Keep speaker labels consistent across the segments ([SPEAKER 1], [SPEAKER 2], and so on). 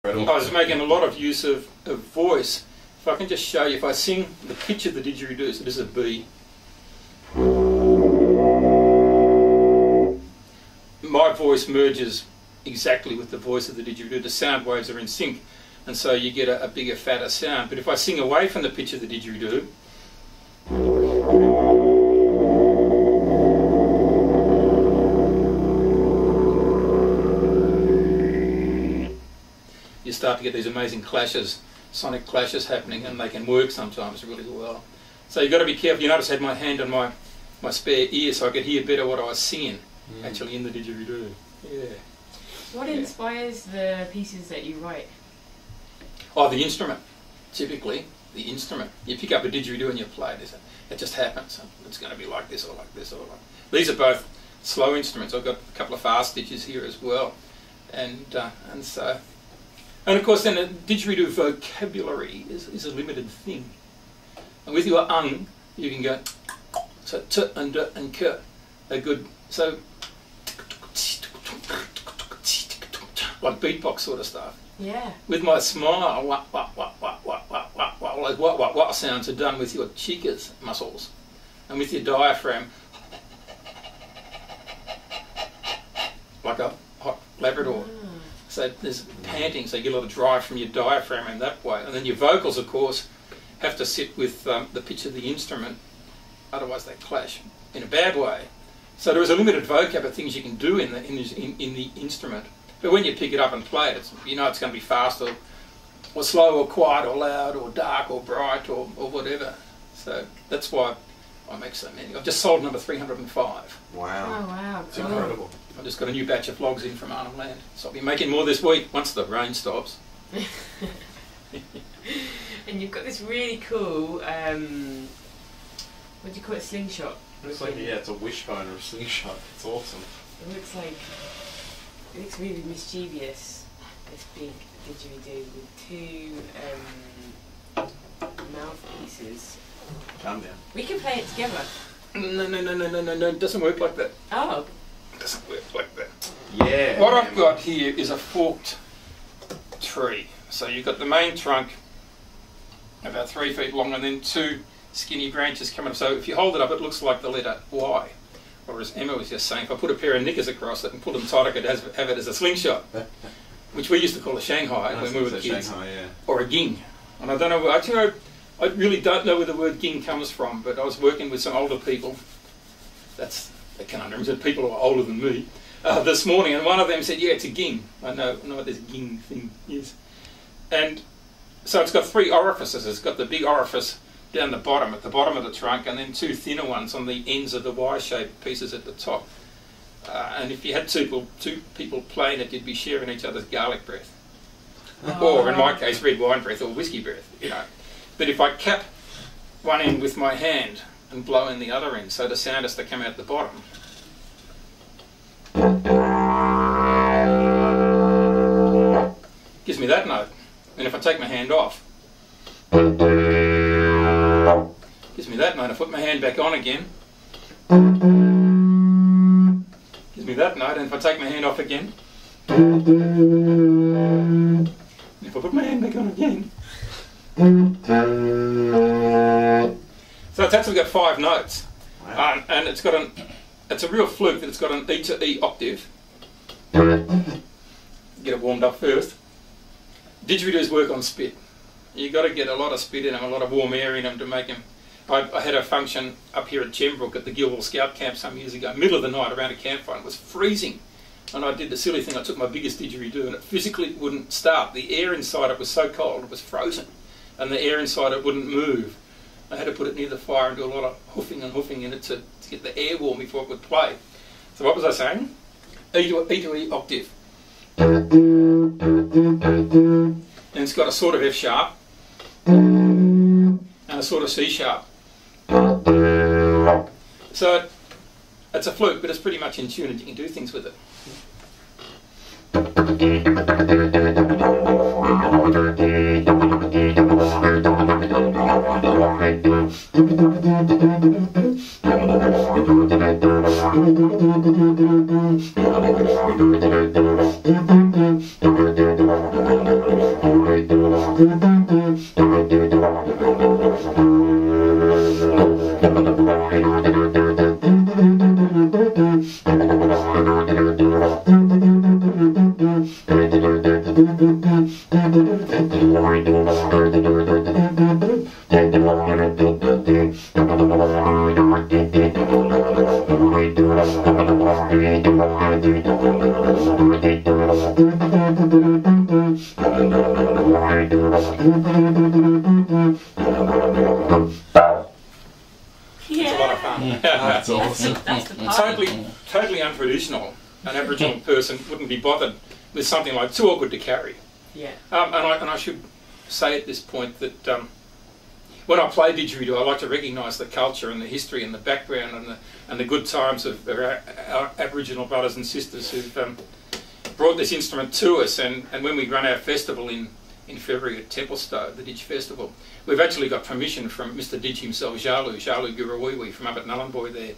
[SPEAKER 1] I was making a lot of use of voice. If I can just show you, if I sing the pitch of the didgeridoo, so this is a B. My voice merges exactly with the voice of the didgeridoo. The sound waves are in sync, and so you get a bigger, fatter sound. But if I sing away from the pitch of the didgeridoo, you start to get these amazing clashes, sonic clashes happening, and they can work sometimes really well. So you've got to be careful. You notice I had my hand on my spare ear so I could hear better what I was singing, actually in the didgeridoo. Yeah.
[SPEAKER 2] What inspires the pieces that you write?
[SPEAKER 1] Oh, the instrument. Typically, the instrument. You pick up a didgeridoo and you play it. It just happens. It's going to be like this or like this or like. These are both slow instruments. I've got a couple of fast ditches here as well, and so. And of course then the didgeridoo vocabulary is a limited thing. And with your you can go, so t and d and k are good. So, like beatbox sort of stuff.
[SPEAKER 2] Yeah. With
[SPEAKER 1] my smile, wah sounds are done with your chicas muscles. And with your diaphragm, like a hot Labrador. So there's panting, so you get a lot of drive from your diaphragm in that way. And then your vocals, of course, have to sit with the pitch of the instrument, otherwise they clash in a bad way. So there is a limited vocab of things you can do in the instrument. But when you pick it up and play it, you know it's going to be fast or slow or quiet or loud or dark or bright or whatever. So that's why I make so many. I've just sold number 305.
[SPEAKER 3] Wow.
[SPEAKER 2] Oh, wow.
[SPEAKER 3] It's incredible.
[SPEAKER 1] I've just got a new batch of logs in from Arnhem Land. So I'll be making more this week once the rain stops.
[SPEAKER 2] And you've got this really cool, what do you call it, slingshot?
[SPEAKER 3] It looks like, yeah, it's a wishbone or a slingshot. It's awesome.
[SPEAKER 2] It looks really mischievous, this big didgeridoo with two mouthpieces.
[SPEAKER 3] Calm down.
[SPEAKER 2] We can play it together.
[SPEAKER 1] No, it doesn't work like that.
[SPEAKER 2] Oh.
[SPEAKER 1] It doesn't work like that.
[SPEAKER 3] Yeah.
[SPEAKER 1] What I've got here is a forked tree. So you've got the main trunk about 3 feet long and then two skinny branches coming up. So if you hold it up, it looks like the letter Y. Or as Emma was just saying, if I put a pair of knickers across it and pull them tight, I could have it as a slingshot, which we used to call a Shanghai when we were kids. Shanghai, yeah. Or a ging. And I don't know, actually, I really don't know where the word ging comes from, but I was working with some older people. That's a conundrum, so people who are older than me, this morning, and one of them said, yeah, it's a ging. I know what this ging thing is. And so it's got 3 orifices. It's got the big orifice down the bottom, at the bottom of the trunk, and then 2 thinner ones on the ends of the Y-shaped pieces at the top. And if you had two people playing it, you'd be sharing each other's garlic breath. Or, in my case, red wine breath or whiskey breath, you know. But if I cap one end with my hand and blow in the other end, so the sound has to come out the bottom. Gives me that note. And if I take my hand off, gives me that note. If I put my hand back on again, gives me that note. And if I take my hand off again, and if I put my hand back on again, so it's actually got 5 notes.
[SPEAKER 3] Wow.
[SPEAKER 1] And it's got it's a real fluke that it's got an E to E octave. Get it warmed up first. Didgeridoos work on spit. You've got to get a lot of spit in them, a lot of warm air in them to make them. I had a function up here at Gembrook at the Gilwell Scout Camp some years ago, middle of the night around a campfire. It was freezing. And I did the silly thing, I took my biggest didgeridoo and it physically wouldn't start. The air inside it was so cold, it was frozen. And the air inside it wouldn't move. I had to put it near the fire and do a lot of hoofing in it to get the air warm before it would play. So what was I saying? E to E octave. And it's got a sort of F sharp and a sort of C sharp. So it's a fluke, but it's pretty much in tune and you can do things with it. It's a lot of fun.
[SPEAKER 3] That's awesome.
[SPEAKER 2] That's the party.
[SPEAKER 1] Totally untraditional. An Aboriginal person wouldn't be bothered with something like too awkward to carry.
[SPEAKER 2] Yeah.
[SPEAKER 1] And I should say at this point that when I play didgeridoo, I like to recognise the culture and the history and the background and the good times of our Aboriginal brothers and sisters who've brought this instrument to us. And when we run our festival in February at Templestowe, the Didge Festival, we've actually got permission from Mr. Didge himself, Jalu Gurawiwi from up at Nullarbor there,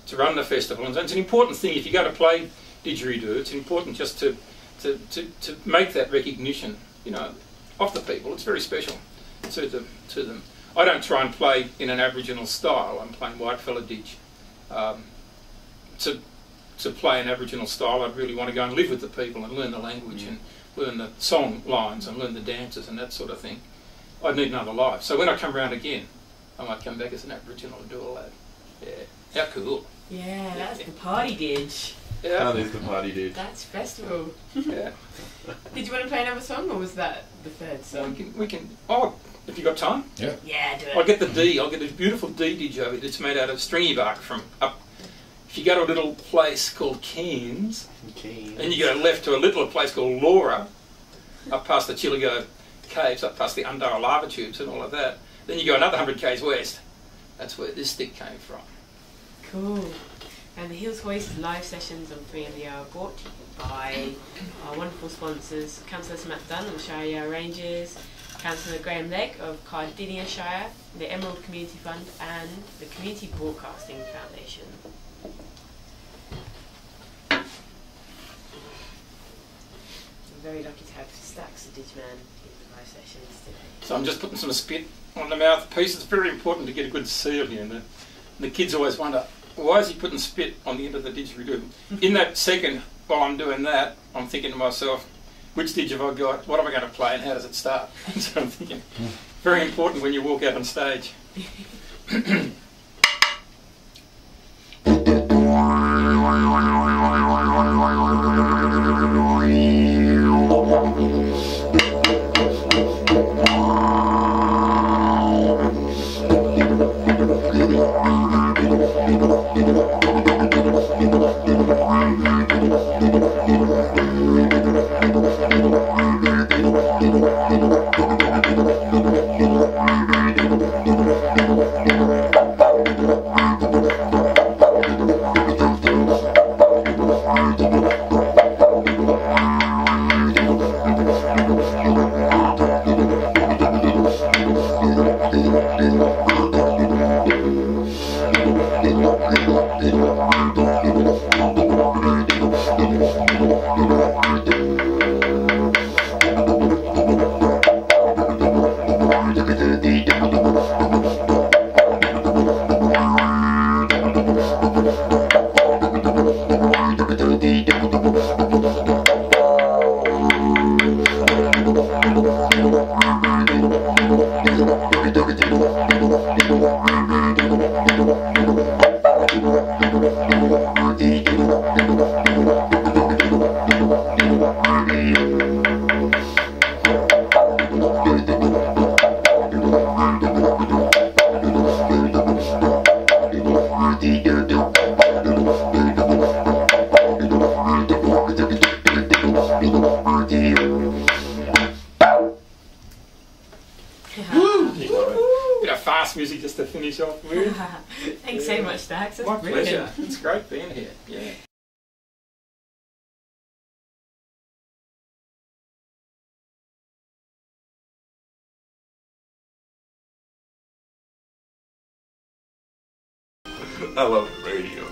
[SPEAKER 1] to run the festival. And it's an important thing, if you go to play didgeridoo, it's important just to make that recognition, you know, of the people. It's very special to them. I don't try and play in an Aboriginal style. I'm playing whitefella didge. To play an Aboriginal style, I'd really want to go and live with the people and learn the language and learn the song lines and learn the dances and that sort of thing. I'd need another life. So when I come around again, I might come back as an Aboriginal and do all that. Yeah, how cool.
[SPEAKER 2] Yeah, that's the party didge.
[SPEAKER 1] Yeah.
[SPEAKER 3] That is the party, dude.
[SPEAKER 2] That's festival.
[SPEAKER 1] Yeah.
[SPEAKER 2] Did you want to play another song, or was that the third
[SPEAKER 1] So
[SPEAKER 2] song?
[SPEAKER 1] we can. Oh, if you got time,
[SPEAKER 2] Yeah, do it.
[SPEAKER 1] I'll get the D. I'll get a beautiful D didge over it. It's made out of stringy bark from up. If you go to a little place called Cairns, and you go left to a little place called Laura, up past the Chillago Caves, up past the Undara lava tubes and all of that, then you go another 100 k's west. That's where this stick came from.
[SPEAKER 2] Cool. And the Hills Hoist live sessions on 3 in the hour brought to you by our wonderful sponsors, Councillor Matt Dunn of the Shire Yarra Rangers, Councillor Graham Legg of Cardinia Shire, the Emerald Community Fund and the Community Broadcasting Foundation. I'm very lucky to have Stax the Didgeman in the live sessions today.
[SPEAKER 1] So I'm just putting some spit on the mouthpiece. It's very important to get a good seal here. And the kids always wonder, why is he putting spit on the end of the didgeridoo? In that second, while I'm doing that, I'm thinking to myself, which didge have I got? What am I going to play? And how does it start? So I'm thinking, very important when you walk out on stage. Bit of fast music just to finish off with.
[SPEAKER 2] Thanks so much, Stax. That's
[SPEAKER 1] My
[SPEAKER 2] brilliant.
[SPEAKER 1] pleasure. It's great being here. Yeah.
[SPEAKER 3] I love radio.